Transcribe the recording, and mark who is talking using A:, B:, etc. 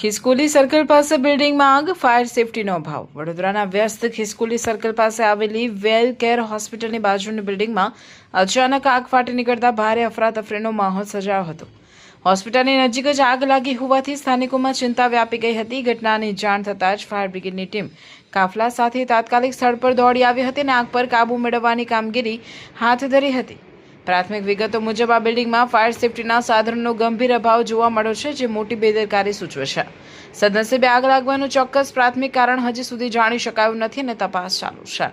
A: ખિસકોલી circle પાસે બિલ્ડિંગમાં આગ, ફાયર સેફટીનો અભાવ. વડોદરાના વ્યસ્ત ખિસકોલી સર્કલ પાસે આવેલી વેલ કેર હોસ્પિટલની બાજુની બિલ્ડિંગમાં અચાનક આગ ફાટી નીકળતા ભારે અફરાતફરીનો માહોલ સર્જાયો હતો. હોસ્પિટલની નજીક જ આગ લાગી હોવાથી સ્થાનિકોમાં ચિંતા વ્યાપી ગઈ હતી. ઘટનાની જાણ થતાં જ ફાયર બ્રિગેડની ટીમ કાફલા સાથે તાત્કાલિક સ્થળ પર દોડી આવી હતી અને આગ પર કાબૂ મેળવવાની કામગીરી હાથ ધરી હતી. પ્રાથમિક વિગતો મુજબ આ બિલ્ડિંગમાં ફાયર સેફટીના સાધનોનો ગંભીર અભાવ જોવા મળ્યો છે, જે મોટી બેદરકારી સૂચવે છે. સદનસીબે આગ લાગવાનું ચોક્કસ પ્રાથમિક કારણ હજી સુધી જાણી શકાયું નથી અને તપાસ ચાલુ છે.